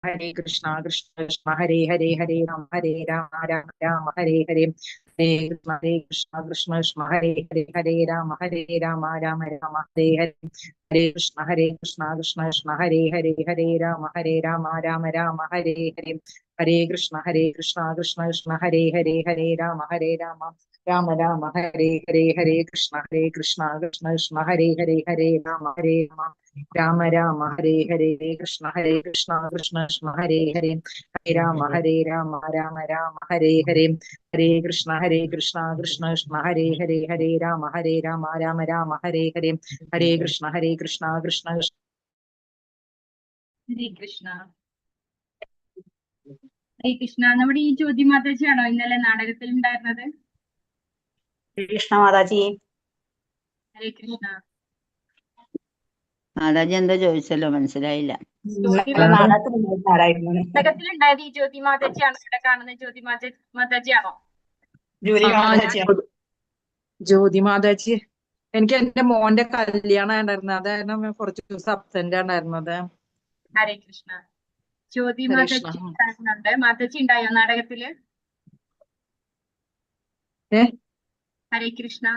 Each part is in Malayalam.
हरे कृष्णा कृष्ण कृष्ण हरे हरे हरे राम राम हरे हरे हरे कृष्णा कृष्ण कृष्ण हरे हरे राम राम हरे हरे हरे कृष्णा कृष्ण कृष्ण हरे हरे राम राम हरे हरे हरे कृष्णा कृष्ण कृष्ण हरे राम राम हरे कृष्णा कृष्ण कृष्ण हरे राम हरे कृष्ण कृष्ण कृष्ण हरे राम राम हरे कृष्ण कृष्ण कृष्ण हरे राम हरे कृष्ण कृष्ण कृष्ण ഹരേ കൃഷ്ണ. ഹരേ കൃഷ്ണ. നമ്മുടെ ഈ ജ്യോതി മാതാജിയാണോ ഇന്നലെ നാടകത്തിൽ ഉണ്ടായിരുന്നത്? കൃഷ്ണ മാതാജി. ഹരേ കൃഷ്ണ. മാതാജി എന്താ ചോദിച്ചല്ലോ, മനസ്സിലായില്ല. നാടകത്തിലുണ്ടായത് ഈ ജ്യോതി മാതാജിയാണോ? ഇവിടെ കാണുന്ന ജ്യോതി മാതാജിയാണോ? ജ്യോതി മാതാജി എനിക്ക് എന്റെ മോന്റെ കല്യാണം ഉണ്ടായിരുന്നത്, അതായിരുന്നു കുറച്ച് ദിവസം അബ്സെന്റ് ഉണ്ടായിരുന്നത്. ഹരേ കൃഷ്ണ. ജ്യോതി മാതാജി ഉണ്ടായിരുന്നുണ്ട്. മാതാജി ഉണ്ടായോ നാടകത്തില്? ഹരേ കൃഷ്ണ.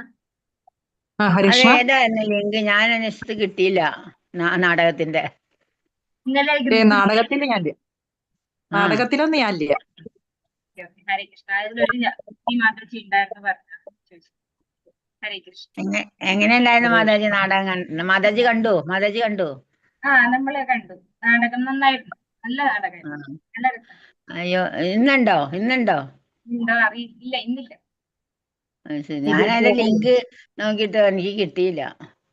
ഏതായിരുന്നു ലിങ്ക്? ഞാൻ അന്വേഷിച്ചിട്ട് കിട്ടിയില്ല നാടകത്തിന്റെ. നാടകത്തില് ഞാനില്ല, നാടകത്തിലൊന്നും ഞാനില്ല. ഹരേ കൃഷ്ണ. അതിലൊരു ജ്യോതി മാതാജി ഉണ്ടായിരുന്നു പറഞ്ഞു. ഹരേ കൃഷ്ണ. എങ്ങനെയുണ്ടായിരുന്നു മാതാജി നാടകം? മാതാജി കണ്ടു? നമ്മള് കണ്ടു. നാടകം നന്നായിരുന്നു. നല്ല നാടകം. നല്ല രസം. അയ്യോ, ഇന്നുണ്ടോ? ഉണ്ടോ അറിയില്ല, ഇന്നില്ല. ഞാൻ അതിന്റെ ലിങ്ക് നോക്കിട്ട് എനിക്ക് കിട്ടിയില്ല.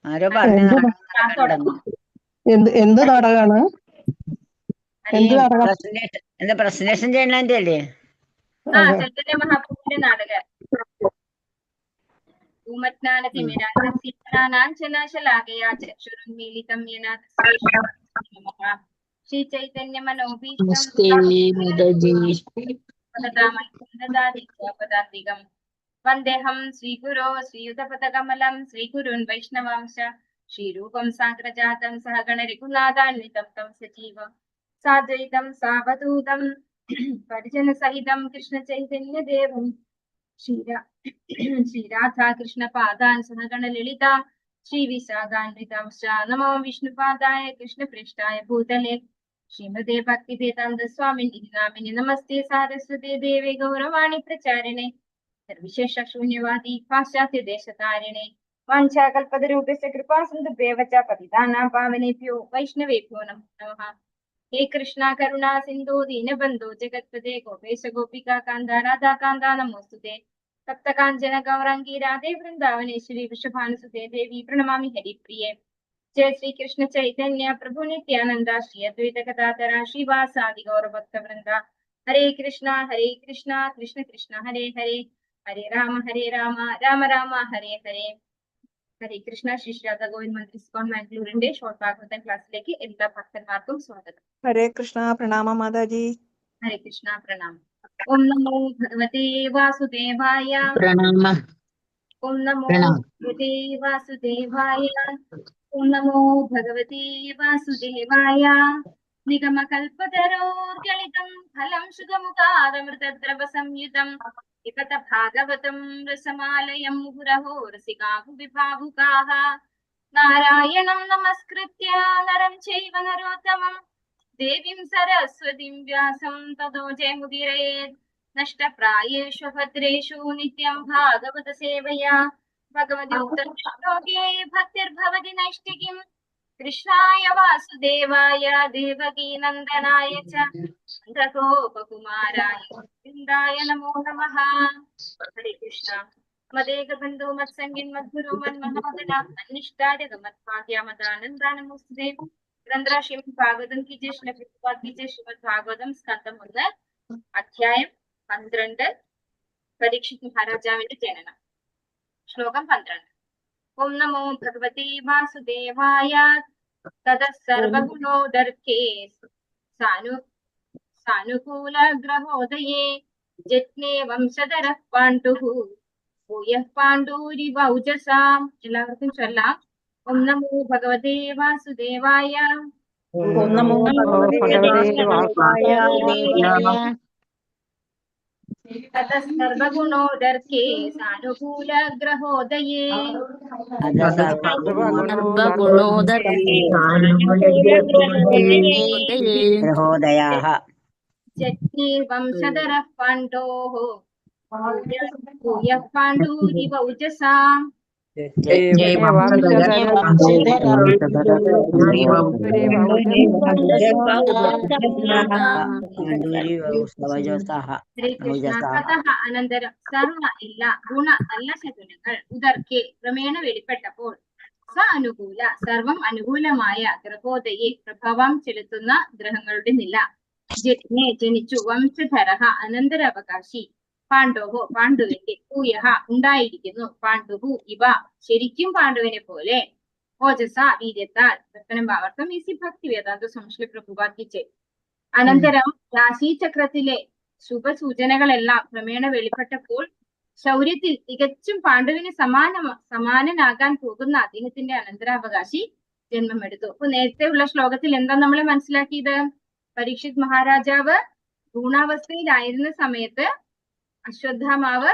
ആരോ പറഞ്ഞു എന്ത് നാടകമാണ്? പ്രസന്റേഷൻ ചെയ്യണതിന്റെ അല്ലേ? ചൈതന്യ മഹാപ്രഭുവിന്റെ നാടകം. ശ്രീ ചൈതന്യ മനോഭീഷ്ടം വന്ദേഹം ശ്രീഗുരോ ശ്രീയുതപദകമലം ശ്രീഗുരുൻ വൈഷ്ണവാംശ ശ്രീരൂപം സാഗ്രജാതം സഹഗണ രഘുനാഥാന്വിതം തം സജീവം സാദ്വൈതം സാവധൂതം പരിജന സഹിതം കൃഷ്ണ ചൈതന്യദേവം ശ്രീരാധാ കൃഷ്ണ പാദാൻ സഹഗണ ലളിത ശ്രീ വിശാഖാന്വിതാംശ നമോ വിഷ്ണുപാദായ കൃഷ്ണപൃഷ്ഠായ ഭൂതലേ ശ്രീമതേ ഭക്തിവേദാന്ത സ്വാമിനി നാമിനി നമസ്തേ സാരസ്വതേ ദേവേ ഗൗരവാണി പ്രചാരിണേ വിശേഷ ശൂന്യവാദി പാശ്ചാത്യ ദേശതാരിണേ വാഞ്ചാകൽപതരൂപസ്യ കൃപാസിന്ധുഭ്യേവ ച പതിതാനാം പാവനേഭ്യോ വൈഷ്ണവേഭ്യോ നമോ നമഃ. ഹേ കൃഷ്ണ കരുണാ സിന്ധു ദീനബന്ധു ജഗത്പദേ ഗോപേശ ഗോപികാ കാന്ത രാധാ കാന്ത നമോസ്തുതേ. സപ്തകാഞ്ചന ഗൗരാംഗി രാധേ വൃന്ദാവനേശ്വരി വൃഷഭാനുസുതേ ദേവി പ്രണമാമി ഹരിപ്രിയേ. ജയ ശ്രീ കൃഷ്ണ ചൈതന്യ പ്രഭു നിത്യാനന്ദ ശ്രീ അദ്വൈത ഗദാധര ശ്രീവാസാദി ഗൗരഭക്ത വൃന്ദ. ഹരേ കൃഷ്ണ കൃഷ്ണ കൃഷ്ണ ഹരേ ഹരേ ഹരേ രാമ രാമ രാമ ഹരേ ഹരേ. ഹരേ കൃഷ്ണ. ശ്രീ രാധാ ഗോവിന്ദ് മന്ദിർ ഇസ്കോൺ ബാംഗ്ലൂരിന്റെ ഷോർട്ട് ഭാഗവതം ക്ലാസ്സിലേക്ക് എല്ലാ ഭക്തന്മാർക്കും സ്വാഗതം. ഹരേ കൃഷ്ണ. പ്രണാമ മാതാജി. ഹരേ കൃഷ്ണ. പ്രണാമം. ഓം നമോ ഭഗവതേ വാസുദേവായ. ഓം നമോ ഭഗവതേ വാസുദേവായ. ഓം നമോ ഭഗവതേ വാസുദേവായ. നിഗമകൽപതരോർഗളിതം ഫലം ശുദ്ധമുഖാദമൃതദ്രവ സംയുതം പിബത ഭാഗവതം രസമാലയം മുഹുരഹോ രസികാ ഭുവി ഭാവുകാഃ. നാരായണം നമസ്കൃത്യ നരം ചൈവ നരോത്തമം ദേവീം സരസ്വതീം വ്യാസം തതോ ജയമുദീരയേത്. നഷ്ടപ്രായേഷു ഭദ്രേഷു നിത്യം ഭാഗവത സേവയാ ഭഗവതി ഉത്തരശ്ലോകേ ഭക്തിർഭവതി നൈഷ്ഠികീം. കൃഷ്ണായ വാസുദേവായ ദേവകീ നന്ദനായ ച നന്ദഗോപകുമാരായ ഗോവിന്ദായ നമോ നമഃ. ഹരേ കൃഷ്ണ. മദേകബന്ധു മത്സംഗിൻ മദ്ഗുരു മന്മഹാദന അനിഷ്ടാരക മത്ഭാഗ്യമദാനന്ദാനമുസ്തേ. ഗ്രന്ഥ ശ്രീമദ് ഭാഗവതം की जय श्री प्रभुपाद की जय. श्रीमद् ഭാഗവതം സ്കന്ധം 1 അധ്യായം 12 പരീക്ഷിത് മഹാരാജാവിന്റെ ജനനം. ശ്ലോകം 12. ഓം നമോ ഭഗവതേ വാസുദേവായ. തതഃ സർവഗുണോദർക്കേ സാനുകൂല ഗ്രഹോദയേ ജജ്ഞേ വംശധരഃ പാണ്ഡുഃ ഭൂയഃ പാണ്ഡൂരിവൗജസാം. എല്ലാവർക്കും ചൊല്ലാം. ഓം നമോ ഭഗവതേ വാസുദേവായ. ഓം നമോ ഭഗവതേ വാസുദേവായ. ततः सर्वगुणोदर्के सानुकूल ग्रहोदये അത ഗ്രഹോദയാഃ जज्ञेर्वंशधरः पाण्डोः भूयः पाण्डूरिव ऊजसा ശ്രീകൃഷ്ണ തതഃ അനന്തരം സർവ എല്ലാ ഗുണ നല്ല ശകുനങ്ങൾ ഉദർക്കെ ക്രമേണ വെളിപ്പെട്ടപ്പോൾ സ അനുകൂല സർവം അനുകൂലമായ ഗ്രഹോദയെ പ്രഭാവം ചെലുത്തുന്ന ഗ്രഹങ്ങളുടെ നില ജജ്ഞെ ജനിച്ചു വംശധരഃ അനന്തരാവകാശി പാണ്ഡവോ പാണ്ഡുവിന്റെ ഭൂയഃ ഉണ്ടായിരിക്കുന്നു പാണ്ഡുഹു ഇവ ശരിക്കും പാണ്ഡുവിനെ പോലെ ഓജസ വീര്യത്താൽ ഭാവാർത്ഥം ഈസി ഭക്തി വേദാന്ത സംശ്ലേ പ്രഭുവാക്കിച്ച് അനന്തരം രാശിചക്രത്തിലെ ശുഭസൂചനകളെല്ലാം ക്രമേണ വെളിപ്പെട്ടപ്പോൾ ശൗര്യത്തിൽ തികച്ചും പാണ്ഡുവിന് സമാനനാകാൻ പോകുന്ന അദ്ദേഹത്തിന്റെ അനന്തരാവകാശി ജന്മമെടുത്തു. അപ്പൊ നേരത്തെ ഉള്ള ശ്ലോകത്തിൽ എന്താ നമ്മൾ മനസ്സിലാക്കിയത്? പരീക്ഷിത് മഹാരാജാവ് ഭ്രൂണാവസ്ഥയിലായിരുന്ന സമയത്ത് അശ്വത്ഥാമാവ്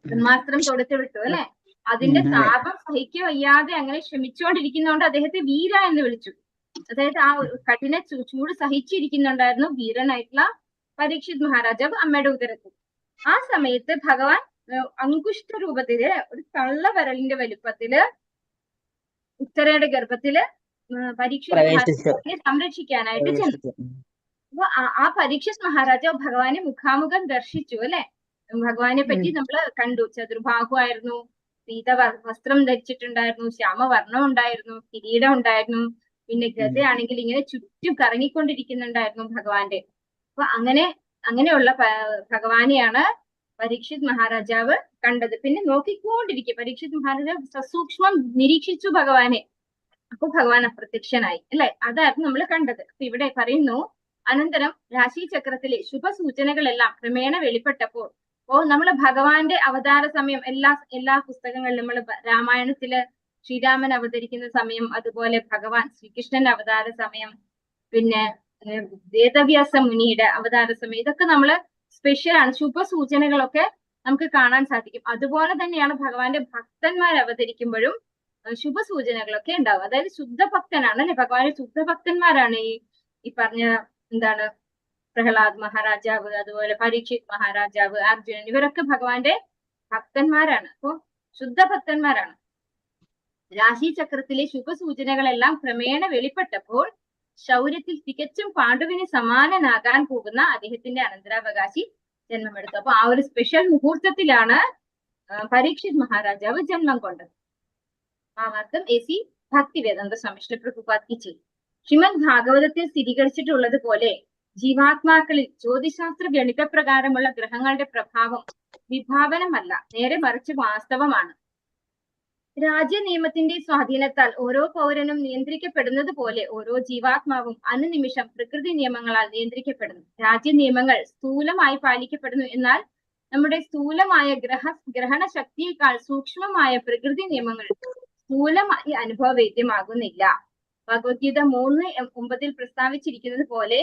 ബ്രഹ്മാസ്ത്രം തൊടുത്തു വിട്ടു അല്ലെ. അതിന്റെ താപം സഹിക്ക വയ്യാതെ അങ്ങനെ ശ്രമിച്ചുകൊണ്ടിരിക്കുന്നതുകൊണ്ട് അദ്ദേഹത്തെ വീര എന്ന് വിളിച്ചു. അതായത് ആ കഠിന ചൂട് സഹിച്ചിരിക്കുന്നുണ്ടായിരുന്നു വീരനായിട്ടുള്ള പരീക്ഷിത് മഹാരാജാവ് അമ്മയുടെ ഉദരത്തിൽ. ആ സമയത്ത് ഭഗവാൻ അങ്കുഷ്ട രൂപത്തില് ഒരു തള്ളവിരലിന്റെ വലുപ്പത്തില് ഉത്തരയുടെ ഗർഭത്തില് പരീക്ഷിത് മഹാരാജാവിനെ സംരക്ഷിക്കാനായിട്ട് ചെന്നു. അപ്പൊ ആ പരീക്ഷിത് മഹാരാജാവ് ഭഗവാനെ മുഖാമുഖം ദർശിച്ചു അല്ലെ. ഭഗവാനെ പറ്റി നമ്മൾ കണ്ടു. ചതുർബാഹു ആയിരുന്നു, പീത വസ്ത്രം ധരിച്ചിട്ടുണ്ടായിരുന്നു, ശ്യാമവർണ്ണം ഉണ്ടായിരുന്നു, കിരീടം ഉണ്ടായിരുന്നു, പിന്നെ ഗതയാണെങ്കിൽ ഇങ്ങനെ ചുറ്റും കറങ്ങിക്കൊണ്ടിരിക്കുന്നുണ്ടായിരുന്നു ഭഗവാന്റെ. അപ്പൊ അങ്ങനെയുള്ള ഭഗവാനെയാണ് പരീക്ഷിത് മഹാരാജാവ് കണ്ടത്. പിന്നെ നോക്കിക്കൊണ്ടിരിക്കുക പരീക്ഷിത് മഹാരാജാവ് സസൂക്ഷ്മം നിരീക്ഷിച്ചു ഭഗവാനെ. അപ്പൊ ഭഗവാൻ അപ്രത്യക്ഷനായി അല്ലെ. അതായിരുന്നു നമ്മൾ കണ്ടത്. അപ്പൊ ഇവിടെ പറയുന്നു അനന്തരം രാശിചക്രത്തിലെ ശുഭസൂചനകളെല്ലാം ക്രമേണ വെളിപ്പെട്ടപ്പോൾ നമ്മൾ ഭഗവാന്റെ അവതാര സമയം എല്ലാ പുസ്തകങ്ങളിലും നമ്മൾ രാമായണത്തില് ശ്രീരാമൻ അവതരിക്കുന്ന സമയം, അതുപോലെ ഭഗവാൻ ശ്രീകൃഷ്ണന്റെ അവതാര സമയം, പിന്നെ വേദവ്യാസ മുനിയുടെ അവതാര സമയം, ഇതൊക്കെ നമ്മള് സ്പെഷ്യലാണ്. ശുഭസൂചനകളൊക്കെ നമുക്ക് കാണാൻ സാധിക്കും. അതുപോലെ തന്നെയാണ് ഭഗവാന്റെ ഭക്തന്മാർ അവതരിക്കുമ്പോഴും ശുഭസൂചനകളൊക്കെ ഉണ്ടാവും. അതായത് ശുദ്ധഭക്തനാണ് അല്ലെ. ഭഗവാന്റെ ശുദ്ധഭക്തന്മാരാണ് ഈ പറഞ്ഞ എന്താണ് പ്രഹ്ലാദ് മഹാരാജാവ്, അതുപോലെ പരീക്ഷിത് മഹാരാജാവ്, അർജുനൻ, ഇവരൊക്കെ ഭഗവാന്റെ ഭക്തന്മാരാണ്. അപ്പോ ശുദ്ധഭക്തന്മാരാണ്. രാശിചക്രത്തിലെ ശുഭസൂചനകളെല്ലാം ക്രമേണ വെളിപ്പെട്ടപ്പോൾ ശൗര്യത്തിൽ തികച്ചും പാണ്ഡുവിന് സമാനനാകാൻ പോകുന്ന അദ്ദേഹത്തിന്റെ അനന്തരാവകാശി ജന്മമെടുത്തു. അപ്പൊ ആ ഒരു സ്പെഷ്യൽ മുഹൂർത്തത്തിലാണ് പരീക്ഷിത് മഹാരാജാവ് ജന്മം കൊണ്ടത്. ഭാവാർത്ഥം എസി ഭക്തിവേദാന്ത സ്വാമി പ്രഭുപാദ് ചെയ്തു. ശ്രീമദ് ഭാഗവതത്തിൽ സ്ഥിരീകരിച്ചിട്ടുള്ളത് പോലെ ജീവാത്മാക്കളിൽ ജ്യോതിശാസ്ത്ര ഗണിതപ്രകാരമുള്ള ഗ്രഹങ്ങളുടെ പ്രഭാവം വിഭാവനമല്ല, നേരെ മറിച്ച് വാസ്തവമാണ്. രാജ്യനിയമത്തിന്റെ സ്വാധീനത്താൽ ഓരോ പൗരനും നിയന്ത്രിക്കപ്പെടുന്നത് പോലെ ഓരോ ജീവാത്മാവും അനുനിമിഷം പ്രകൃതി നിയമങ്ങളാൽ നിയന്ത്രിക്കപ്പെടുന്നു. രാജ്യനിയമങ്ങൾ സ്ഥൂലമായി പാലിക്കപ്പെടുന്നു, എന്നാൽ നമ്മുടെ സ്ഥൂലമായ ഗ്രഹണ ശക്തിയേക്കാൾ സൂക്ഷ്മമായ പ്രകൃതി നിയമങ്ങൾ സ്ഥൂലമായി അനുഭവവേദ്യമാകുന്നില്ല. ഭഗവത്ഗീത 3:9 പ്രസ്താവിച്ചിരിക്കുന്നത് പോലെ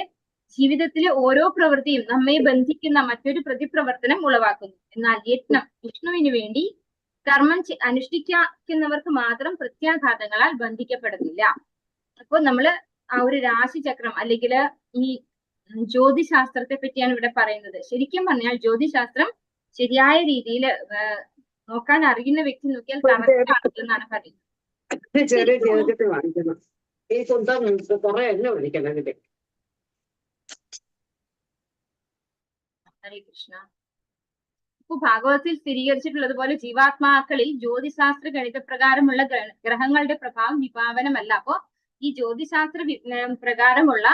ജീവിതത്തിലെ ഓരോ പ്രവൃത്തിയും നമ്മെ ബന്ധിക്കുന്ന മറ്റൊരു പ്രതിപ്രവർത്തനം ഉളവാക്കുന്നു. എന്നാൽ യത്നം വിഷ്ണുവിന് വേണ്ടി കർമ്മം അനുഷ്ഠിക്കുന്നവർക്ക് മാത്രം പ്രത്യാഘാതങ്ങളാൽ ബന്ധിക്കപ്പെടുന്നില്ല. അപ്പൊ നമ്മള് ആ ഒരു രാശിചക്രം അല്ലെങ്കിൽ ഈ ജ്യോതിശാസ്ത്രത്തെ പറ്റിയാണ് ഇവിടെ പറയുന്നത്. ശരിക്കും പറഞ്ഞാൽ ജ്യോതിശാസ്ത്രം ശരിയായ രീതിയിൽ നോക്കാൻ അറിയുന്ന വ്യക്തി നോക്കിയാൽ കറക്റ്റ് ആണെന്നാണ് പറയുന്നത്. ചെറിയ ജീവിതത്തിൽ വാങ്ങിക്കണം. ഈ സ്വന്തം കുറെ എന്നെ വിളിക്കണം. ഹരേ കൃഷ്ണ. ഇപ്പൊ ഭാഗവതത്തിൽ സ്ഥിരീകരിച്ചിട്ടുള്ളത് പോലെ ജീവാത്മാക്കളിൽ ജ്യോതിശാസ്ത്ര ഗണിതപ്രകാരമുള്ള ഗ്രഹങ്ങളുടെ പ്രഭാവം വിഭാവനമല്ല. അപ്പോ ഈ ജ്യോതിശാസ്ത്ര പ്രകാരമുള്ള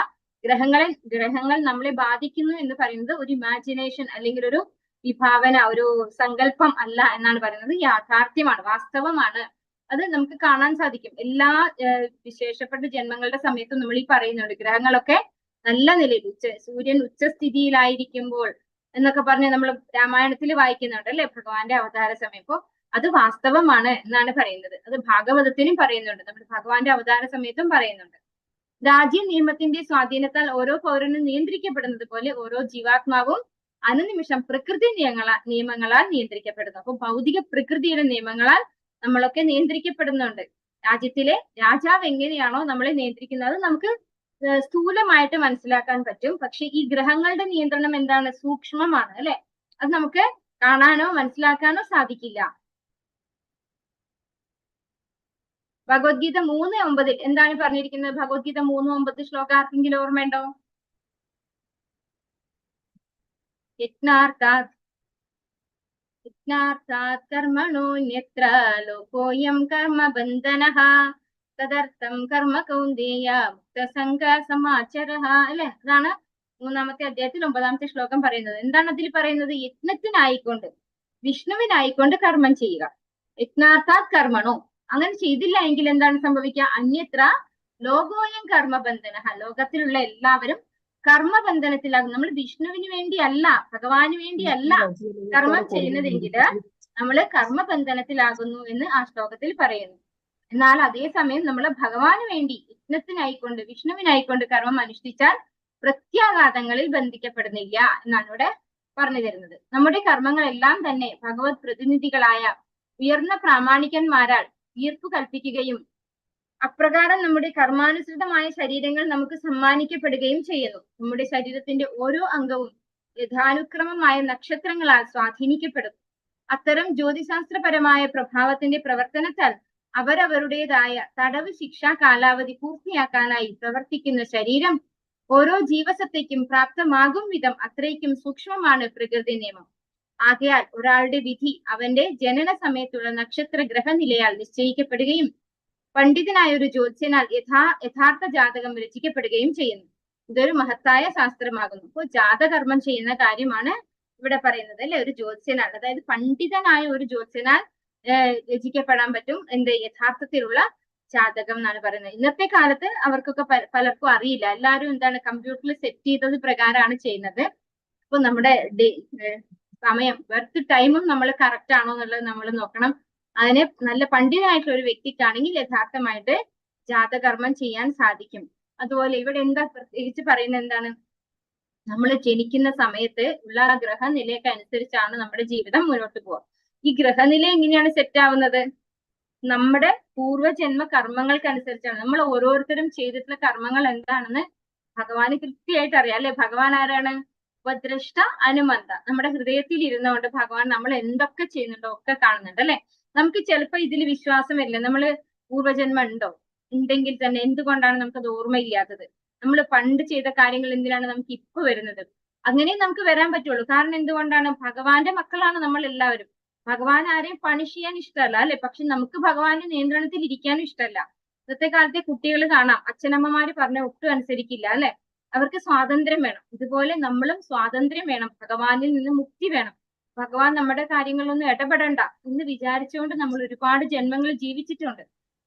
ഗ്രഹങ്ങൾ നമ്മളെ ബാധിക്കുന്നു എന്ന് പറയുന്നത് ഒരു ഇമാജിനേഷൻ അല്ലെങ്കിൽ ഒരു വിഭാവന, ഒരു സങ്കല്പം അല്ല എന്നാണ് പറയുന്നത്. യാഥാർത്ഥ്യമാണ്, വാസ്തവമാണ്. അത് നമുക്ക് കാണാൻ സാധിക്കും. എല്ലാ വിശേഷപ്പെട്ട ജന്മങ്ങളുടെ സമയത്തും നമ്മൾ ഈ പറയുന്നുണ്ട് ഗ്രഹങ്ങളൊക്കെ നല്ല നിലയിൽ സൂര്യൻ ഉച്ചസ്ഥിതിയിലായിരിക്കുമ്പോൾ എന്നൊക്കെ പറഞ്ഞ് നമ്മൾ രാമായണത്തിൽ വായിക്കുന്നുണ്ട് അല്ലെ, ഭഗവാന്റെ അവതാര സമയം. അപ്പോ അത് വാസ്തവമാണ് എന്നാണ് പറയുന്നത്. അത് ഭാഗവതത്തിലും പറയുന്നുണ്ട്, നമ്മൾ ഭഗവാന്റെ അവതാര സമയത്തും പറയുന്നുണ്ട്. രാജ്യ നിയമത്തിന്റെ സ്വാധീനത്താൽ ഓരോ പൗരനും നിയന്ത്രിക്കപ്പെടുന്നത് പോലെ ഓരോ ജീവാത്മാവും അനുനിമിഷം പ്രകൃതി നിയമങ്ങളാൽ നിയന്ത്രിക്കപ്പെടുന്നു. അപ്പൊ ഭൗതിക പ്രകൃതിയുടെ നിയമങ്ങളാൽ നമ്മളൊക്കെ നിയന്ത്രിക്കപ്പെടുന്നുണ്ട്. രാജ്യത്തിലെ രാജാവ് എങ്ങനെയാണോ നമ്മളെ നിയന്ത്രിക്കുന്നത് നമുക്ക് സ്ഥൂലമായിട്ട് മനസ്സിലാക്കാൻ പറ്റും. പക്ഷെ ഈ ഗ്രഹങ്ങളുടെ നിയന്ത്രണം എന്താണ്? സൂക്ഷ്മമാണ് അല്ലെ? അത് നമുക്ക് കാണാനോ മനസ്സിലാക്കാനോ സാധിക്കില്ല. ഭഗവത്ഗീത 3:9 എന്താണ് പറഞ്ഞിരിക്കുന്നത്? ഭഗവത്ഗീത 3:9 ശ്ലോകം ആർക്കെങ്കിലും ഓർമ്മയുണ്ടോ? യജ്ഞാർത്ഥാത് കർമ്മണോന്യത്ര ലോകോയം കർമ്മബന്ധനഃ തദർത്ഥം കർമ്മ കൗന്ദേയ മുക്തസംഗ സമാചരഃ അല്ലെ? അതാണ് 3-ാമത്തെ അധ്യായത്തിൽ 9-ാമത്തെ ശ്ലോകം പറയുന്നത്. എന്താണ് അതിൽ പറയുന്നത്? യജ്ഞത്തിനായിക്കൊണ്ട്, വിഷ്ണുവിനായിക്കൊണ്ട് കർമ്മം ചെയ്യുക. യജ്ഞാർത്ഥാത് കർമ്മണോ, അങ്ങനെ ചെയ്തില്ല എങ്കിൽ എന്താണ് സംഭവിക്കുക? അന്യത്ര ലോകോയം കർമ്മബന്ധനഃ, ലോകത്തിലുള്ള എല്ലാവരും കർമ്മബന്ധനത്തിലാകും. നമ്മൾ വിഷ്ണുവിന് വേണ്ടിയല്ല, ഭഗവാന് വേണ്ടിയല്ല കർമ്മം ചെയ്യുന്നതെങ്കിൽ നമ്മൾ കർമ്മബന്ധനത്തിലാകുന്നു എന്ന് ആ ശ്ലോകത്തിൽ പറയുന്നു. എന്നാൽ അതേസമയം നമ്മൾ ഭഗവാന് വേണ്ടി യജ്ഞത്തിനായിക്കൊണ്ട്, വിഷ്ണുവിനായിക്കൊണ്ട് കർമ്മം അനുഷ്ഠിച്ചാൽ പ്രത്യാഘാതങ്ങളിൽ ബന്ധിക്കപ്പെടുന്നില്ല എന്നാണ് ഇവിടെ പറഞ്ഞു തരുന്നത്. നമ്മുടെ കർമ്മങ്ങളെല്ലാം തന്നെ ഭഗവത് പ്രതിനിധികളായ ഉയർന്ന പ്രാമാണികന്മാരാൽ തീർപ്പ് കൽപ്പിക്കുകയും അപ്രകാരം നമ്മുടെ കർമാനുസൃതമായ ശരീരങ്ങൾ നമുക്ക് സമ്മാനിക്കപ്പെടുകയും ചെയ്യുന്നു. നമ്മുടെ ശരീരത്തിന്റെ ഓരോ അംഗവും യഥാനുക്രമമായ നക്ഷത്രങ്ങളാൽ സ്വാധീനിക്കപ്പെടുന്നു. അത്തരം ജ്യോതിശാസ്ത്രപരമായ പ്രഭാവത്തിന്റെ പ്രവർത്തനത്താൽ അവരവരുടേതായ തടവ് ശിക്ഷാ കാലാവധി പൂർത്തിയാക്കാനായി പ്രവർത്തിക്കുന്ന ശരീരം ഓരോ ജീവസത്തയ്ക്കും പ്രാപ്തമാകും വിധം അത്രയ്ക്കും സൂക്ഷ്മമാണ് പ്രകൃതി നിയമം. ആകയാൽ ഒരാളുടെ വിധി അവന്റെ ജനന സമയത്തുള്ള നക്ഷത്ര ഗ്രഹനിലയാൽ നിശ്ചയിക്കപ്പെടുകയും പണ്ഡിതനായ ഒരു ജ്യോത്സ്യനാൽ യഥാർത്ഥ ജാതകം രചിക്കപ്പെടുകയും ചെയ്യുന്നു. ഇതൊരു മഹത്തായ ശാസ്ത്രമാകുന്നു. അപ്പോൾ ജാതകർമ്മം ചെയ്യുന്ന കാര്യമാണ് ഇവിടെ പറയുന്നത് അല്ലെ? ഒരു ജ്യോത്സ്യനാൽ, അതായത് പണ്ഡിതനായ ഒരു ജ്യോത്സ്യനാൽ രചിക്കപ്പെടാൻ പറ്റും എന്ത്? യഥാർത്ഥത്തിലുള്ള ജാതകം എന്നാണ് പറയുന്നത്. ഇന്നത്തെ കാലത്ത് അവർക്കൊക്കെ പലർക്കും അറിയില്ല. എല്ലാവരും എന്താണ് കമ്പ്യൂട്ടറിൽ സെറ്റ് ചെയ്തത് പ്രകാരമാണ് ചെയ്യുന്നത്. അപ്പൊ നമ്മുടെ സമയം, ബർത്ത് ടൈമും നമ്മൾ കറക്റ്റ് ആണോ എന്നുള്ളത് നമ്മൾ നോക്കണം. അതിനെ നല്ല പണ്ഡിതനായിട്ടുള്ള ഒരു വ്യക്തിക്കാണെങ്കിൽ യഥാർത്ഥമായിട്ട് ജാതകർമ്മം ചെയ്യാൻ സാധിക്കും. അതുപോലെ ഇവിടെ എന്താ പ്രത്യേകിച്ച് പറയുന്നത് എന്താണ്? നമ്മൾ ജനിക്കുന്ന സമയത്ത് ഉള്ള ഗ്രഹനിലയൊക്കെ അനുസരിച്ചാണ് നമ്മുടെ ജീവിതം മുന്നോട്ട് പോവുക. ഈ ഗ്രഹനില എങ്ങനെയാണ് സെറ്റ് ആവുന്നത്? നമ്മുടെ പൂർവ്വജന്മ കർമ്മങ്ങൾക്കനുസരിച്ചാണ്. നമ്മൾ ഓരോരുത്തരും ചെയ്തിട്ടുള്ള കർമ്മങ്ങൾ എന്താണെന്ന് ഭഗവാന് കൃത്യമായിട്ട് അറിയാം അല്ലെ? ഭഗവാൻ ആരാണ്? ഉപദ്രഷ്ട അനുമന്ത. നമ്മുടെ ഹൃദയത്തിൽ ഇരുന്നുകൊണ്ട് ഭഗവാൻ നമ്മൾ എന്തൊക്കെ ചെയ്യുന്നുണ്ടോ ഒക്കെ കാണുന്നുണ്ട് അല്ലെ? നമുക്ക് ചിലപ്പോ ഇതിൽ വിശ്വാസമില്ല. നമ്മള് പൂർവ്വജന്മം ഉണ്ടോ? ഉണ്ടെങ്കിൽ തന്നെ എന്തുകൊണ്ടാണ് നമുക്കത് ഓർമ്മയില്ലാത്തത്? നമ്മൾ പണ്ട് ചെയ്ത കാര്യങ്ങൾ എന്തിനാണ് നമുക്ക് ഇപ്പൊ വരുന്നത്? അങ്ങനെ നമുക്ക് വരാൻ പറ്റുള്ളൂ. കാരണം എന്തുകൊണ്ടാണ്? ഭഗവാന്റെ മക്കളാണ് നമ്മൾ എല്ലാവരും. ഭഗവാൻ ആരെയും പണിഷ് ചെയ്യാൻ ഇഷ്ടമല്ല അല്ലെ? പക്ഷെ നമുക്ക് ഭഗവാന്റെ നിയന്ത്രണത്തിൽ ഇരിക്കാനും ഇഷ്ടമല്ല. ഇന്നത്തെ കാലത്തെ കുട്ടികൾ കാണാം, അച്ഛനമ്മമാര് പറഞ്ഞ ഒട്ടും അനുസരിക്കില്ല അല്ലെ? അവർക്ക് സ്വാതന്ത്ര്യം വേണം. ഇതുപോലെ നമ്മളും സ്വാതന്ത്ര്യം വേണം, ഭഗവാനിൽ നിന്ന് മുക്തി വേണം. ഭഗവാൻ നമ്മുടെ കാര്യങ്ങളൊന്നും ഇടപെടണ്ട എന്ന് വിചാരിച്ചുകൊണ്ട് നമ്മൾ ഒരുപാട് ജന്മങ്ങൾ ജീവിച്ചിട്ടുണ്ട്.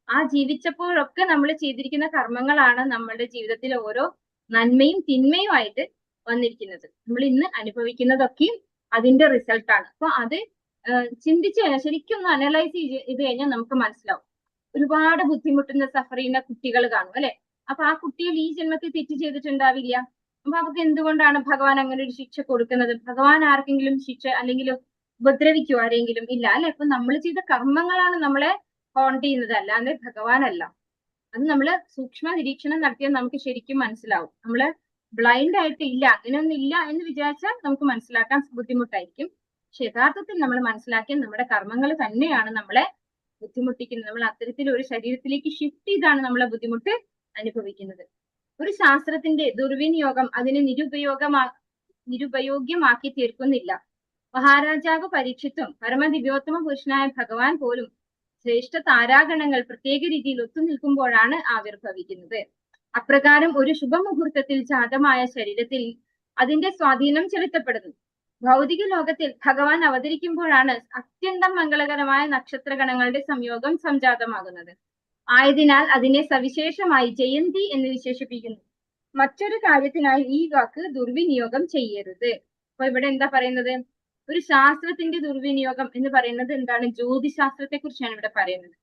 ആ ജീവിച്ചപ്പോഴൊക്കെ നമ്മൾ ചെയ്തിരിക്കുന്ന കർമ്മങ്ങളാണ് നമ്മളുടെ ജീവിതത്തിലെ ഓരോ നന്മയും തിന്മയും ആയിട്ട് വന്നിരിക്കുന്നത്. നമ്മൾ ഇന്ന് അനുഭവിക്കുന്നതൊക്കെയും അതിന്റെ റിസൾട്ടാണ്. അപ്പൊ അത് ചിന്തിച്ചു കഴിഞ്ഞാൽ, ശരിക്കും ഒന്ന് അനലൈസ് ചെയ്ത് കഴിഞ്ഞാൽ നമുക്ക് മനസ്സിലാവും. ഒരുപാട് ബുദ്ധിമുട്ടുന്ന സഫർ ചെയ്യുന്ന കുട്ടികൾ കാണും അല്ലെ? അപ്പൊ ആ കുട്ടികൾ ഈ ജന്മത്തിൽ തെറ്റ് ചെയ്തിട്ടുണ്ടാവില്ല. അപ്പൊ അവർക്ക് എന്തുകൊണ്ടാണ് ഭഗവാൻ അങ്ങനെ ഒരു ശിക്ഷ കൊടുക്കുന്നത്? ഭഗവാൻ ആർക്കെങ്കിലും ശിക്ഷ അല്ലെങ്കിൽ ഉപദ്രവിക്കുമോ ആരെങ്കിലും? ഇല്ല അല്ലെ? അപ്പൊ നമ്മൾ ചെയ്ത കർമ്മങ്ങളാണ് നമ്മളെ ഹോണ്ട് ചെയ്യുന്നത്, അല്ലാതെ ഭഗവാനല്ല. അത് നമ്മള് സൂക്ഷ്മ നിരീക്ഷണം നടത്തിയാൽ നമുക്ക് ശരിക്കും മനസ്സിലാവും. നമ്മള് ബ്ലൈൻഡ് ആയിട്ട് ഇല്ല, അങ്ങനെയൊന്നും ഇല്ല എന്ന് വിചാരിച്ചാൽ നമുക്ക് മനസ്സിലാക്കാൻ ബുദ്ധിമുട്ടായിരിക്കും. പക്ഷെ യഥാർത്ഥത്തിൽ നമ്മൾ മനസ്സിലാക്കിയ നമ്മുടെ കർമ്മങ്ങൾ തന്നെയാണ് നമ്മളെ ബുദ്ധിമുട്ടിക്കുന്നത്. നമ്മൾ അത്തരത്തിൽ ഒരു ശരീരത്തിലേക്ക് ഷിഫ്റ്റ് ചെയ്താണ് നമ്മളെ ബുദ്ധിമുട്ട് അനുഭവിക്കുന്നത്. ഒരു ശാസ്ത്രത്തിന്റെ ദുർവിനിയോഗം അതിനെ നിരുപയോഗ്യമാക്കി തീർക്കുന്നില്ല. മഹാരാജാവ് പരീക്ഷിത്തും പരമദിവ്യോത്തമ പുരുഷനായ ഭഗവാൻ പോലും ശ്രേഷ്ഠ താരാഗണങ്ങൾ പ്രത്യേക രീതിയിൽ ഒത്തുനിൽക്കുമ്പോഴാണ് ആവിർഭവിക്കുന്നത്. അപ്രകാരം ഒരു ശുഭമുഹൂർത്തത്തിൽ ജാതമായ ശരീരത്തിൽ അതിന്റെ സ്വാധീനം ചെലുത്തപ്പെടുന്നു. ഭൗതിക ലോകത്തിൽ ഭഗവാൻ അവതരിക്കുമ്പോഴാണ് അത്യന്തം മംഗളകരമായ നക്ഷത്രഗണങ്ങളുടെ സംയോഗം സംജാതമാകുന്നത്. ആയതിനാൽ അതിനെ സവിശേഷമായി ജയന്തി എന്ന് വിശേഷിപ്പിക്കുന്നു. മറ്റൊരു കാര്യത്തിനായി ഈ വാക്ക് ദുർവിനിയോഗം ചെയ്യരുത്. അപ്പൊ ഇവിടെ എന്താ പറയുന്നത്? ഒരു ശാസ്ത്രത്തിന്റെ ദുർവിനിയോഗം എന്ന് പറയുന്നത് എന്താണ്? ജ്യോതിശാസ്ത്രത്തെ കുറിച്ചാണ് ഇവിടെ പറയുന്നത്.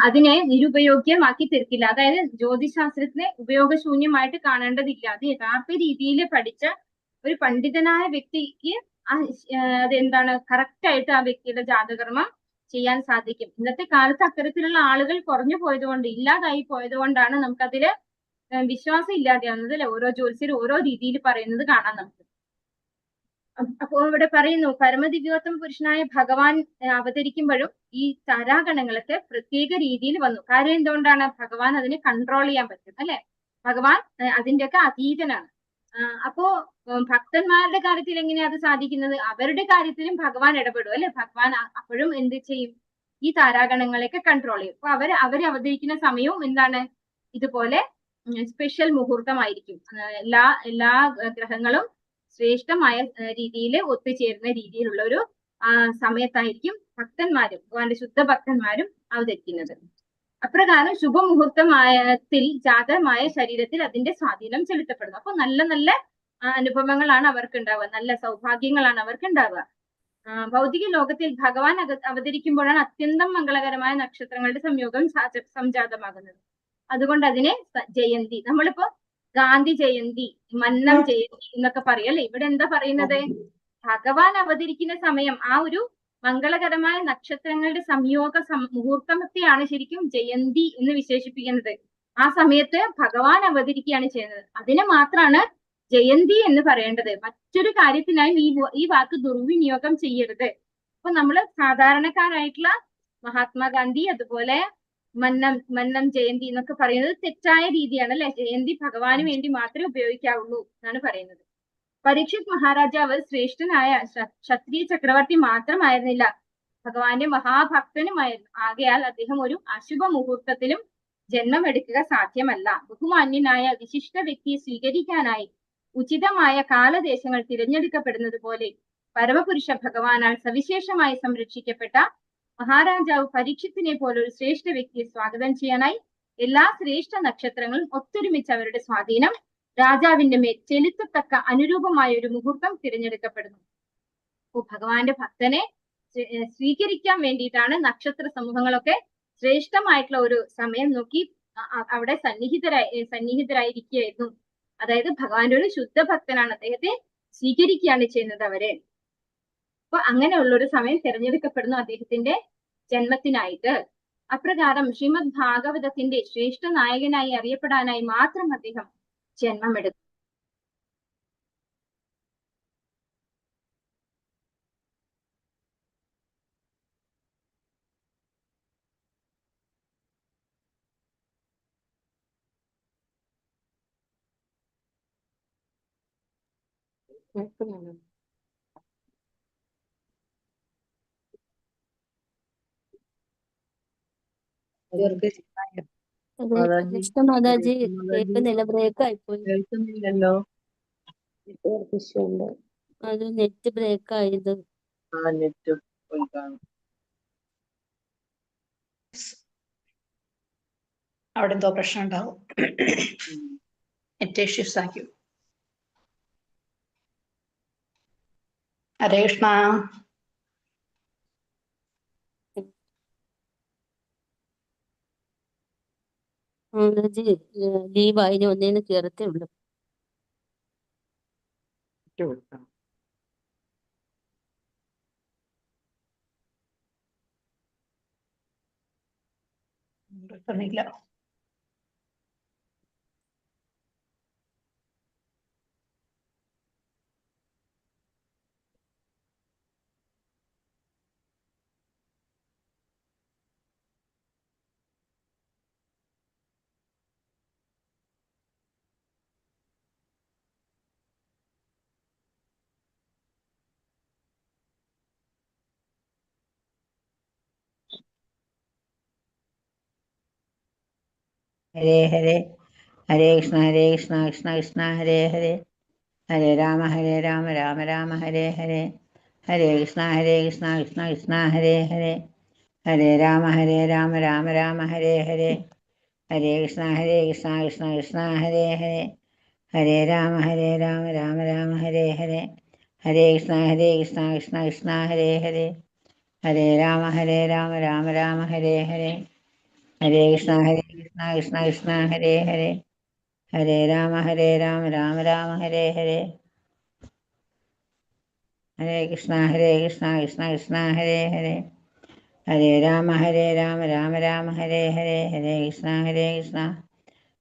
അതിനെ നിരുപയോഗ്യമാക്കി തീർക്കില്ല. അതായത് ജ്യോതിശാസ്ത്രത്തിനെ ഉപയോഗശൂന്യമായിട്ട് കാണേണ്ടതില്ല. അത് യഥാർത്ഥ രീതിയിൽ പഠിച്ച ഒരു പണ്ഡിതനായ വ്യക്തിക്ക് അതെന്താണ് കറക്റ്റ് ആയിട്ട് ആ വ്യക്തിയുടെ ജാതകർമ്മം ചെയ്യാൻ സാധിക്കും. ഇന്നത്തെ കാലത്ത് അത്തരത്തിലുള്ള ആളുകൾ കുറഞ്ഞു പോയതുകൊണ്ട്, ഇല്ലാതായി പോയതുകൊണ്ടാണ് നമുക്കതില് വിശ്വാസം ഇല്ലാതെയാവുന്നത് അല്ലെ. ഓരോ ജ്യോത്സ്യരും ഓരോ രീതിയിൽ പറയുന്നത് കാണാം നമുക്ക്. അപ്പോ ഇവിടെ പറയുന്നു, പരമദിവ്യോത്തമ പുരുഷനായ ഭഗവാൻ അവതരിക്കുമ്പോഴും ഈ താരാഗണങ്ങളൊക്കെ പ്രത്യേക രീതിയിൽ വന്നു. കാര്യം എന്തുകൊണ്ടാണ്? ഭഗവാൻ അതിനെ കൺട്രോൾ ചെയ്യാൻ പറ്റും അല്ലെ. ഭഗവാൻ അതിന്റെയൊക്കെ അതീതനാണ്. അപ്പോ ഭക്തന്മാരുടെ കാര്യത്തിൽ എങ്ങനെയാ അത് സാധിക്കുന്നത്? അവരുടെ കാര്യത്തിലും ഭഗവാൻ ഇടപെടും അല്ലെ. ഭഗവാൻ അപ്പോഴും എന്ത് ചെയ്യും? ഈ താരാഗണങ്ങളെയൊക്കെ കൺട്രോൾ ചെയ്യും. അപ്പൊ അവര് അവതരിക്കുന്ന സമയവും എന്താണ്? ഇതുപോലെ സ്പെഷ്യൽ മുഹൂർത്തമായിരിക്കും. എല്ലാ ഗ്രഹങ്ങളും ശ്രേഷ്ഠമായ രീതിയിൽ ഒത്തുചേരുന്ന രീതിയിലുള്ള ഒരു സമയത്തായിരിക്കും ഭക്തന്മാരും ഭഗവാന്റെ ശുദ്ധ ഭക്തന്മാരും അവതരിക്കുന്നത്. അപ്രകാരം ശുഭമുഹൂർത്തമായത്തിൽ ജാതമായ ശരീരത്തിൽ അതിന്റെ സ്വാധീനം ചെലുത്തപ്പെടുന്നു. അപ്പൊ നല്ല നല്ല അനുഭവങ്ങളാണ് അവർക്ക് ഉണ്ടാവുക, നല്ല സൗഭാഗ്യങ്ങളാണ് അവർക്ക് ഉണ്ടാവുക. ഭൗതിക ലോകത്തിൽ ഭഗവാൻ അവതരിക്കുമ്പോഴാണ് അത്യന്തം മംഗളകരമായ നക്ഷത്രങ്ങളുടെ സംയോഗം സംജാതമാകുന്നത്. അതുകൊണ്ട് അതിനെ ജയന്തി, നമ്മളിപ്പോ ഗാന്ധി ജയന്തി, മന്നം ജയന്തി എന്നൊക്കെ പറയല്ലേ. ഇവിടെ എന്താ പറയുന്നത്? ഭഗവാൻ അവതരിക്കുന്ന സമയം, ആ ഒരു മംഗളകരമായ നക്ഷത്രങ്ങളുടെ സംയോഗ മുഹൂർത്തത്തെയാണ് ശരിക്കും ജയന്തി എന്ന് വിശേഷിപ്പിക്കുന്നത്. ആ സമയത്ത് ഭഗവാൻ അവതരിക്കുകയാണ് ചെയ്യുന്നത്. അതിനെ മാത്രമാണ് ജയന്തി എന്ന് പറയേണ്ടത്. മറ്റൊരു കാര്യത്തിനായും ഈ വാക്ക് ദുർവിനിയോഗം ചെയ്യരുത്. അപ്പൊ നമ്മള് സാധാരണക്കാരായിട്ടുള്ള മഹാത്മാഗാന്ധി, അതുപോലെ മന്നം ജയന്തി എന്നൊക്കെ പറയുന്നത് തെറ്റായ രീതിയാണ് അല്ലെ. ജയന്തി ഭഗവാന് വേണ്ടി മാത്രമേ ഉപയോഗിക്കാവുള്ളൂ എന്നാണ് പറയുന്നത്. പരീക്ഷിത് മഹാരാജാവ് ശ്രേഷ്ഠനായ ക്ഷത്രിയ ചക്രവർത്തി മാത്രമായിരുന്നില്ല, ഭഗവാന്റെ മഹാഭക്തനുമായിരുന്നു. ആകയാൽ അദ്ദേഹം ഒരു അശുഭ മുഹൂർത്തത്തിലും ജന്മമെടുക്കുക സാധ്യമല്ല. ബഹുമാന്യനായ വിശിഷ്ട വ്യക്തിയെ സ്വീകരിക്കാനായി ഉചിതമായ കാലദേശങ്ങൾ തിരഞ്ഞെടുക്കപ്പെടുന്നത് പോലെ പരമപുരുഷ ഭഗവാനാൽ സവിശേഷമായി സംരക്ഷിക്കപ്പെട്ട മഹാരാജാവ് പരീക്ഷത്തിനെ പോലെ ഒരു ശ്രേഷ്ഠ വ്യക്തിയെ സ്വാഗതം ചെയ്യാനായി എല്ലാ ശ്രേഷ്ഠ നക്ഷത്രങ്ങളും ഒത്തൊരുമിച്ച് അവരുടെ സ്വാധീനം രാജാവിന്റെ മേൽ ചെലുത്തത്തക്ക അനുരൂപമായ ഒരു മുഹൂർത്തം തിരഞ്ഞെടുക്കപ്പെടുന്നു. അപ്പോ ഭഗവാന്റെ ഭക്തനെ സ്വീകരിക്കാൻ വേണ്ടിയിട്ടാണ് നക്ഷത്ര സമൂഹങ്ങളൊക്കെ ശ്രേഷ്ഠമായിട്ടുള്ള ഒരു സമയം നോക്കി അവിടെ സന്നിഹിതരായിരിക്കുകയായിരുന്നു. അതായത് ഭഗവാന്റെ ഒരു ശുദ്ധ ഭക്തനാണ്, അദ്ദേഹത്തെ സ്വീകരിക്കുകയാണ് ചെയ്യുന്നത് അവരെ. അപ്പൊ അങ്ങനെയുള്ള ഒരു സമയം തിരഞ്ഞെടുക്കപ്പെടുന്നു അദ്ദേഹത്തിന്റെ ജന്മത്തിനായിട്ട്. അപ്രകാരം ശ്രീമദ് ഭാഗവതത്തിന്റെ ശ്രേഷ്ഠ നായകനായി അറിയപ്പെടാനായി മാത്രം അദ്ദേഹം ജന്മമെടുത്തു. കൃഷ്ണ മാതാജി ടേപ്പ് നില ബ്രേക്ക് ആയിപ്പോയി. കേൾക്കുന്നില്ലല്ലോ. അത് നെറ്റ് ബ്രേക്ക് ആയത്. നെറ്റ് പോയി കാണും. അവിടെ എന്തോ പ്രശ്നം ഉണ്ടാവും. നെറ്റ് ഇഷ്യൂസ് ആക്കും. ഹരേ കൃഷ്ണ. മാതാജി ലീവായി, ഇനി ഒന്നേന്ന് കേറത്തേ ഉള്ളൂ. കിട്ടണില്ല. ഹരേ ഹരേ ഹരേ കൃഷ്ണ കൃഷ്ണ കൃഷ്ണ ഹരേ ഹരേ ഹരേ രാമ രാമ രാമ ഹരേ ഹരേ ഹരേ കൃഷ്ണ കൃഷ്ണ കൃഷ്ണ ഹരേ ഹരേ ഹരേ രാമ രാമ രാമ ഹരേ ഹരേ ഹരേ കൃഷ്ണ കൃഷ്ണ കൃഷ്ണ ഹരേ ഹരേ ഹരേ രാമ രാമ രാമ ഹരേ ഹരേ ഹരേ കൃഷ്ണ കൃഷ്ണ കൃഷ്ണ ഹരേ ഹരേ ഹരേ രാമ രാമ രാമ ഹരേ ഹരേ ഹരേ കൃഷ്ണ കൃഷ്ണ കൃഷ്ണ ഹരേ ഹരേ, ഹരേ രാമ രാമ രാമ ഹരേ ഹരേ, ഹരേ കൃഷ്ണ കൃഷ്ണ കൃഷ്ണ ഹരേ ഹരേ, ഹരേ രാമ രാമ രാമ ഹരേ ഹരേ, ഹരേ കൃഷ്ണ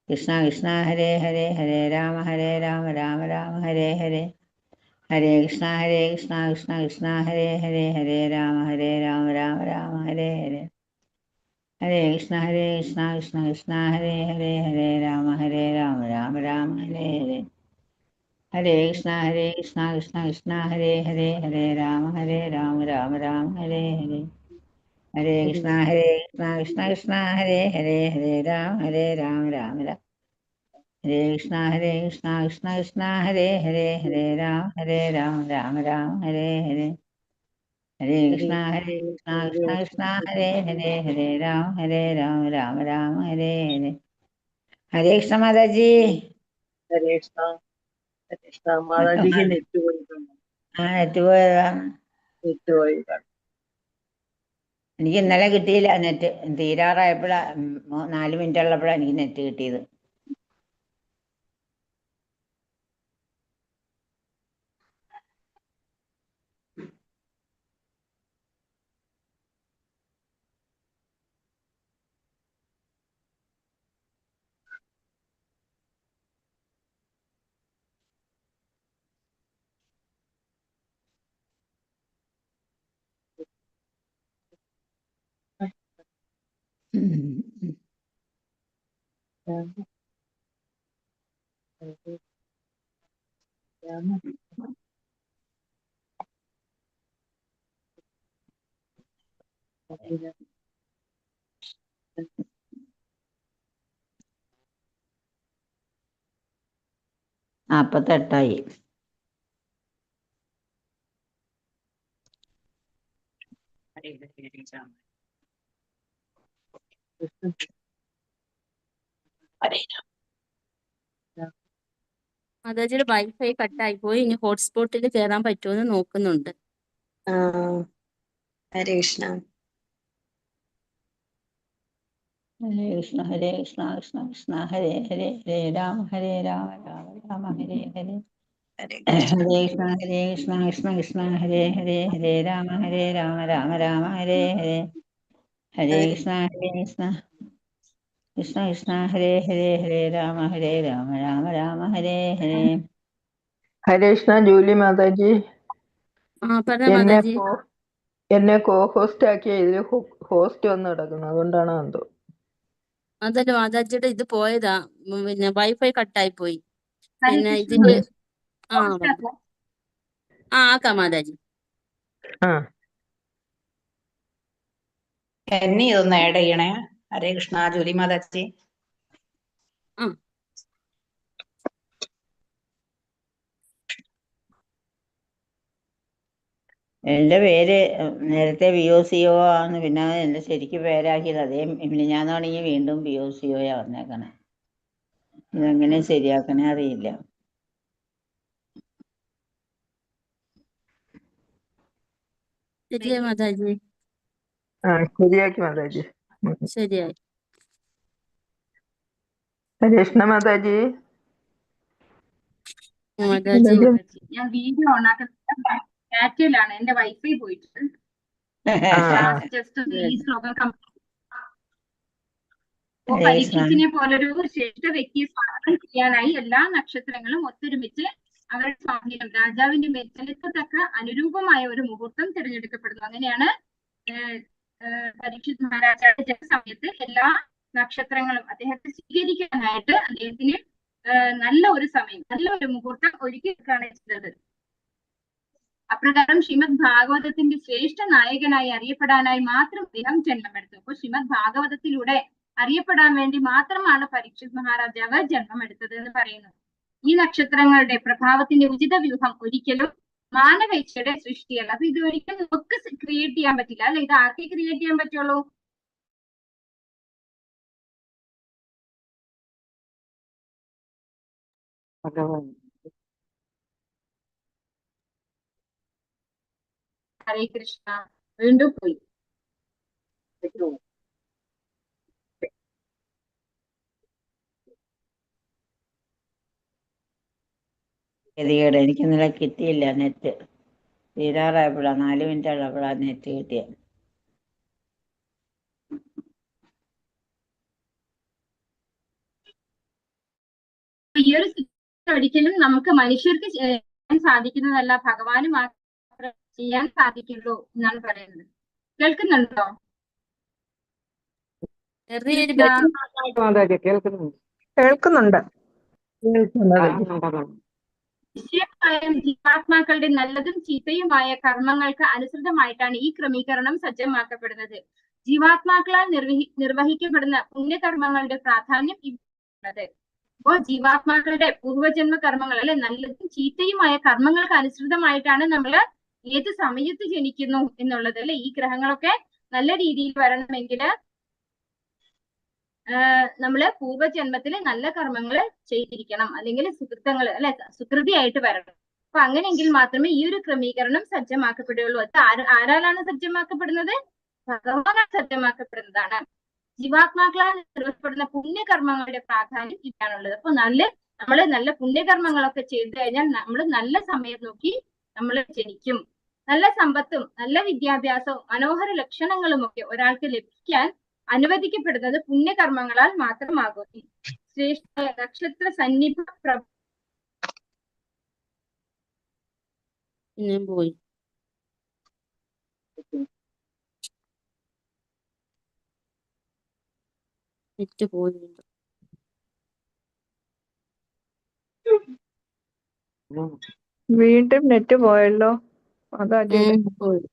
കൃഷ്ണ കൃഷ്ണ ഹരേ ഹരേ, ഹരേ രാമ രാമ രാമ ഹരേ ഹരേ, ഹരേ കൃഷ്ണ കൃഷ്ണ കൃഷ്ണ ഹരേ ഹരേ, ഹരേ രാമ രാമ രാമ ഹരേ ഹരേ, ഹരേ കൃഷ്ണ കൃഷ്ണ ഹരേ ഹരേ, ഹരേ രാമ രാമ രാമ ഹരേ ഹരേ, ഹരേ കൃഷ്ണ കൃഷ്ണ ഹരേ ഹരേ, ഹരേ രാമ രാമ രാമ ഹരേ ഹരേ, ഹരേ കൃഷ്ണ കൃഷ്ണ ഹരേ ഹരേ, ഹരേ രാമ രാമ രാമ ഹരേ കൃഷ്ണ കൃഷ്ണ ഹരേ ഹരേ, ഹരേ രാമ രാമ രാമ ഹരേ ഹരേ, ഹരേ കൃഷ്ണ കൃഷ്ണ ഹരേ ഹരേ, ഹരേ രാമ രാമ ഹരേ ഹരേ. ഹരേ കൃഷ്ണ മാതാജി. ഹരേ കൃഷ്ണ. ഹരേ കൃഷ്ണ. മാതാജിക്ക് നെറ്റ് പോയിട്ടുണ്ട്. നെറ്റ് പോയതാ. നെറ്റ് പോയി. എനിക്ക് ഇന്നലെ കിട്ടിയില്ല നെറ്റ്, തീരാറായപ്പോഴാ 4 മിനിറ്റ് ഉള്ളപ്പോഴാണ് എനിക്ക് നെറ്റ് കിട്ടിയത്. നാൽപ്പത്തെട്ടായി. മാതാജിയുടെ വൈഫൈ കട്ടായി പോയി. ഇനി ഹോട്ട്സ്പോട്ടിൽ കയറാൻ പറ്റുമെന്ന് നോക്കുന്നുണ്ട്. ഹരേ കൃഷ്ണ. ഹരേ കൃഷ്ണ കൃഷ്ണ ഹരേ ഹരേ, ഹരേ രാമ രാമ രാമ ഹരേ ഹരേ, ഹരേ ഹരേ കൃഷ്ണ കൃഷ്ണ ഹരേ ഹരേ, ഹരേ രാമ രാമ രാമ ഹരേ ഹരേ, ഹരേ കൃഷ്ണ കൃഷ്ണ ഹരേ ഹരേ, ഹരേ രാമ രാമ രാമ ഹരേ ഹരേ. ഹരേ കൃഷ്ണ. ജൂലി മാതാജി, പറഞ്ഞ എന്നെ മാതാജി. എന്നെ കോ ഹോസ്റ്റ് ആക്കിയ ഇതിൽ ഹോസ്റ്റ് വന്ന് കിടക്കുന്നു, അതുകൊണ്ടാണ് എന്തോ. അതല്ല മാതാജിയുടെ ഇത് പോയതാ, പിന്നെ വൈഫൈ കട്ടായി പോയി. ഹരേ പിന്നെ കൃഷ്ണ. ഇതില് host ആക്കാം. ആക്കാം മാതാജി. എന്നെ ഇതൊന്ന് ആഡ് ചെയ്യണേ. ഹരേ കൃഷ്ണ ജൂലി മാതാജി. എൻ്റെ പേര് നേരത്തെ VOCO ആണ്, പിന്നെ എൻ്റെ ശരിക്കും പേരാക്കിയത്. അതേ മിനിഞ്ഞാന്നാണെങ്കിൽ വീണ്ടും VOCO വന്നേക്കണേ. ഇതെങ്ങനെ ശരിയാക്കണേ അറിയില്ല. ശരിയായി മാതാജി. ശരിയാക്കി മാതാജി. ശരിയായി. ഹരേ കൃഷ്ണ മാതാജി. മാതാജി ഞാൻ വീഡിയോ ഓണാക്കുന്ന ഡാറ്റയിലാണ്, എന്റെ വൈഫൈ പോയിട്ട് ക്ലാസ് ജസ്റ്റ് ഈ ശ്ലോകം പരീക്ഷത്തിനെ പോലൊരു ശ്രേഷ്ഠ വ്യക്തിയെ സ്വാഗതം ചെയ്യാനായി എല്ലാ നക്ഷത്രങ്ങളും ഒത്തൊരുമിച്ച് അവരുടെ സ്വാധീനം രാജാവിന്റെ മെച്ചലിക്കത്തക്ക അനുരൂപമായ ഒരു മുഹൂർത്തം തിരഞ്ഞെടുക്കപ്പെടുന്നു. അങ്ങനെയാണ് പരീക്ഷിത് മഹാരാജായുടെ ജനസമയത്ത് എല്ലാ നക്ഷത്രങ്ങളും അദ്ദേഹത്തെ സ്വീകരിക്കാനായിട്ട് അദ്ദേഹത്തിന് നല്ല ഒരു സമയം, നല്ല ഒരു മുഹൂർത്തം ഒരുക്കിയെടുക്കുകയാണ് ചെയ്തത്. അപ്രകാരം ശ്രീമദ് ഭാഗവതത്തിന്റെ ശ്രേഷ്ഠ നായകനായി അറിയപ്പെടാനായി മാത്രം അദ്ദേഹം ജന്മമെടുത്തു. അപ്പൊ ശ്രീമദ് ഭാഗവതത്തിലൂടെ അറിയപ്പെടാൻ വേണ്ടി മാത്രമാണ് പരീക്ഷിത് മഹാരാജാവ് ജന്മമെടുത്തത് എന്ന് പറയുന്നു. ഈ നക്ഷത്രങ്ങളുടെ പ്രഭാവത്തിന്റെ ഉചിത വ്യൂഹം ഒരിക്കലും മാനവേച്ഛയുടെ സൃഷ്ടിയല്ല. അപ്പൊ ഇത് ഒരിക്കലും നമുക്ക് ക്രിയേറ്റ് ചെയ്യാൻ പറ്റില്ല അല്ലെ? ഇത് ആർക്കേ ക്രിയേറ്റ് ചെയ്യാൻ പറ്റുള്ളൂ? ഹരേ കൃഷ്ണ. വീണ്ടും പോയി. ഗതികേട്. എനിക്ക് ഇന്നലെ കിട്ടിയില്ല നെറ്റ്. തീരാറായപ്പോഴാണ് 4 മിനിറ്റ് ഉള്ളപ്പോഴാണ് നെറ്റ് കിട്ടിയത്. ഈ ഒരു സിസ്റ്റം ഒരിക്കലും നമുക്ക് മനുഷ്യർക്ക് ചെയ്യാൻ സാധിക്കുന്നതല്ല, ഭഗവാന് മാത്രം ചെയ്യാൻ സാധിക്കുള്ളൂ എന്നാണ് പറയുന്നത്. കേൾക്കുന്നുണ്ടോ? ചെറിയൊരു മാതാജി കേൾക്കുന്നുണ്ട്. നിശ്ചയമായും ജീവാത്മാക്കളുടെ നല്ലതും ചീത്തയുമായ കർമ്മങ്ങൾക്ക് അനുസൃതമായിട്ടാണ് ഈ ക്രമീകരണം സജ്ജമാക്കപ്പെടുന്നത്. ജീവാത്മാക്കളാൽ നിർവഹിക്കപ്പെടുന്ന പുണ്യകർമ്മങ്ങളുടെ പ്രാധാന്യം ഇവിടെ. അപ്പോൾ ജീവാത്മാക്കളുടെ പൂർവജന്മ കർമ്മങ്ങൾ അല്ലെ, നല്ലതും ചീത്തയുമായ കർമ്മങ്ങൾക്ക് അനുസൃതമായിട്ടാണ് നമ്മൾ ഏത് സമയത്ത് ജനിക്കുന്നു എന്നുള്ളത് അല്ലെ. ഈ ഗ്രഹങ്ങളൊക്കെ നല്ല രീതിയിൽ വരണമെങ്കിൽ നമ്മള് പൂർവ്വജന്മത്തില് നല്ല കർമ്മങ്ങൾ ചെയ്തിരിക്കണം, അല്ലെങ്കിൽ സുകൃതങ്ങൾ അല്ലെ, സുകൃതിയായിട്ട് വരണം. അപ്പൊ അങ്ങനെയെങ്കിൽ മാത്രമേ ഈ ഒരു ക്രമീകരണം സജ്ജമാക്കപ്പെടുകയുള്ളൂ. അത് ആരാലാണ് സജ്ജമാക്കപ്പെടുന്നത്? ഭഗവാനാണ് സജ്ജമാക്കപ്പെടുന്നതാണ്. ജീവാത്മാക്കളാൽ നിർവഹിക്കപ്പെടുന്ന പുണ്യകർമ്മങ്ങളുടെ പ്രാധാന്യം ഇതാണുള്ളത്. അപ്പൊ നമ്മള് നല്ല പുണ്യകർമ്മങ്ങളൊക്കെ ചെയ്തു കഴിഞ്ഞാൽ നമ്മൾ നല്ല സമയം നോക്കി നമ്മൾ ജനിക്കും. നല്ല സമ്പത്തും നല്ല വിദ്യാഭ്യാസവും മനോഹര ലക്ഷണങ്ങളും ഒക്കെ ഒരാൾക്ക് ലഭിക്കാൻ അനുവദിക്കപ്പെടുന്നത് പുണ്യകർമ്മങ്ങളാൽ മാത്രമാകും. ശ്രേഷ്ഠ നക്ഷത്ര സന്നിധ പോയി. നെറ്റ് പോയി. വീണ്ടും നെറ്റ് പോയല്ലോ മാതാജി. പോയി.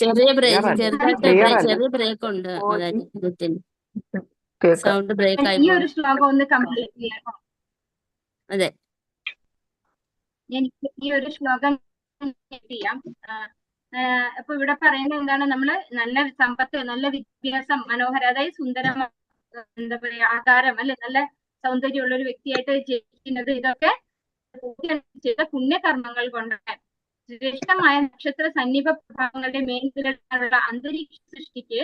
ചെറിയ ബ്രേക്ക് ഉണ്ട് സൗണ്ട് ബ്രേക്ക് ആയി. ഈ ഒരു ശ്ലോകം ഒന്ന് കംപ്ലീറ്റ് ചെയ്യാം. അതെ, എനിക്ക് ഈ ഒരു ശ്ലോകം ചെയ്യാം. അപ്പൊ ഇവിടെ പറയുന്നത് എന്താണ്? നമ്മള് നല്ല സമ്പത്ത്, നല്ല വിദ്യാഭ്യാസം, മനോഹര, അതായത് സുന്ദരം, എന്താ പറയാ, ആകാരം അല്ലെ, നല്ല സൗന്ദര്യമുള്ള ഒരു വ്യക്തിയായിട്ട് ജയിക്കുന്നത്, ഇതൊക്കെ ചെയ്ത പുണ്യകർമ്മങ്ങൾ കൊണ്ടാണ്. ശ്രേഷ്ഠമായ നക്ഷത്ര സന്നിധ പ്രഭാവങ്ങളുടെ മേൽനിലുള്ള അന്തരീക്ഷ സൃഷ്ടിക്ക്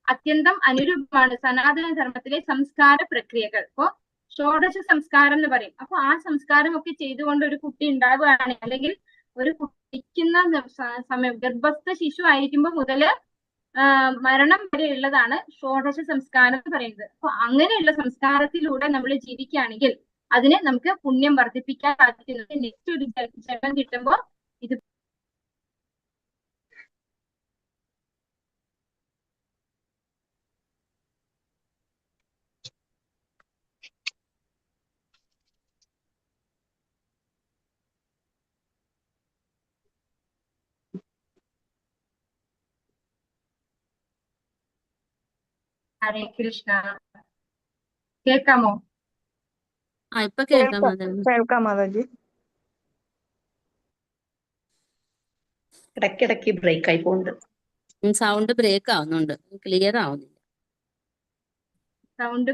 അത്യന്തം അനുരൂപമാണ് സനാതന ധർമ്മത്തിലെ സംസ്കാര പ്രക്രിയകൾ. അപ്പോ ഷോഡശ സംസ്കാരം എന്ന് പറയും. അപ്പൊ ആ സംസ്കാരം ഒക്കെ ചെയ്തുകൊണ്ട് ഒരു കുട്ടി ഉണ്ടാവുകയാണ്, അല്ലെങ്കിൽ ഒരു കുട്ടിക്കുന്ന സമയം, ഗർഭസ്ഥ ശിശു ആയിരിക്കുമ്പോൾ മുതല് മരണം വരെ ഉള്ളതാണ് ഷോഡശ സംസ്കാരം എന്ന് പറയുന്നത്. അപ്പൊ അങ്ങനെയുള്ള സംസ്കാരത്തിലൂടെ നമ്മൾ ജീവിക്കുകയാണെങ്കിൽ അതിനെ നമുക്ക് പുണ്യം വർദ്ധിപ്പിക്കാൻ സാധിക്കുന്നത്. നെക്സ്റ്റ് ഒരു ജന്മം കിട്ടുമ്പോൾ ഇത് ഹരേ കൃഷ്ണ. കേൾക്കാമോ? ഇപ്പൊ കേൾക്കാം മാതാജി. ഇടയ്ക്കിടയ്ക്ക് ബ്രേക്ക് ആയി പോകുന്നുണ്ട്. സൗണ്ട് ബ്രേക്ക് ആവുന്നുണ്ട്, ക്ലിയർ ആവുന്നില്ല. സൗണ്ട്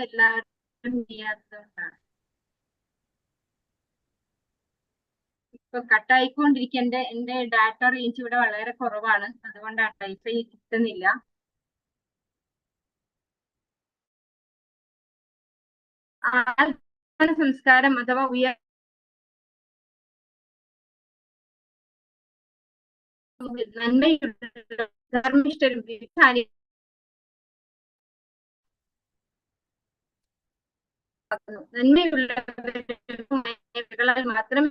എല്ലാവരും ചെയ്യാത്തതുകൊണ്ടാണ് ഇപ്പൊ കട്ടായിക്കൊണ്ടിരിക്കുക. എന്റെ ഡാറ്റ റേഞ്ച് ഇവിടെ വളരെ കുറവാണ്, അതുകൊണ്ടാണ് വൈഫൈ കിട്ടുന്നില്ല. സംസ്കാരം അഥവാ നന്മയുള്ള ധർമ്മിഷ്ഠരും നന്മയുള്ള മാത്രമേ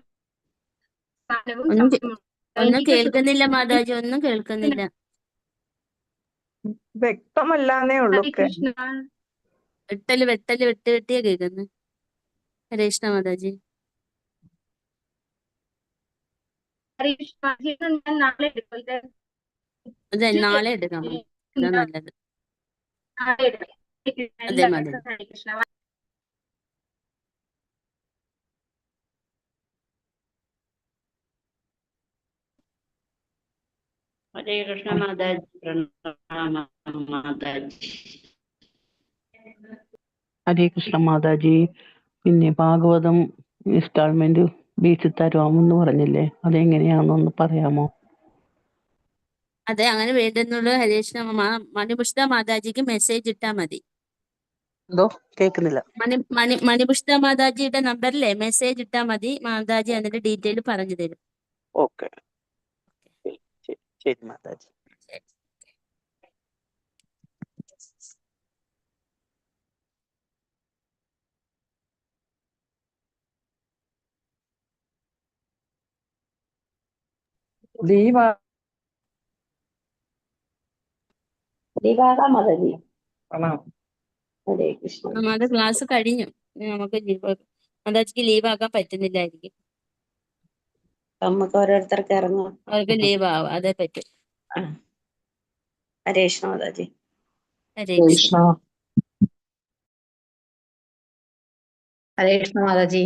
ഒന്നും കേൾക്കുന്നില്ല മാതാജി, ഒന്നും കേൾക്കുന്നില്ല. വ്യക്തമല്ലാന്നേ ഉള്ളൂ. വെട്ടിയാ കേൾക്കുന്നു. ഹരേ കൃഷ്ണ മാതാജി. അതെ, നാളെ എടുക്കാം, ഇതാ നല്ലത്. അതെ മാതാജി. ഹരേ കൃഷ്ണ മാതാജി. പ്രണാമം മാതാജി. ഹരേ കൃഷ്ണ മാതാജി. പിന്നെ ഭാഗവതം ഇൻസ്റ്റാൾമെന്റ് വീട്ടിൽ തരാമെന്ന് പറഞ്ഞില്ലേ, അതെങ്ങനെയാണെന്നൊന്ന് പറയാമോ? അതെ, അങ്ങനെ വേണ്ടെന്നുള്ള ഹരേകൃഷ്ണ മണിപുഷ്പ മാതാജിക്ക് മെസ്സേജ് ഇട്ടാ മതി. എന്തോ കേൾക്കുന്നില്ല. മണിപുഷ്പ മാതാജിയുടെ നമ്പറിലെ മെസ്സേജ് ഇട്ടാ മതി. മാതാജി അതിന്റെ ഡീറ്റെയിൽ പറഞ്ഞു തരും. ഓക്കെ, ശരി മാതാജി. ദീപാകാം മാതാജി. ഹരേ കൃഷ്ണ. നമ്മുടെ ക്ലാസ് കഴിഞ്ഞു. നമുക്ക് മാതാജിക്ക് ലീവ് ആക്കാൻ പറ്റുന്നില്ലായിരിക്കും. നമുക്ക് ഓരോരുത്തർക്ക് ഇറങ്ങാം. അവർക്ക് ലീവ് ആവും, അതേ പറ്റും. ഹരേ കൃഷ്ണ മാതാജി. ഹരേ കൃഷ്ണ. ഹരേ കൃഷ്ണ മാതാജി.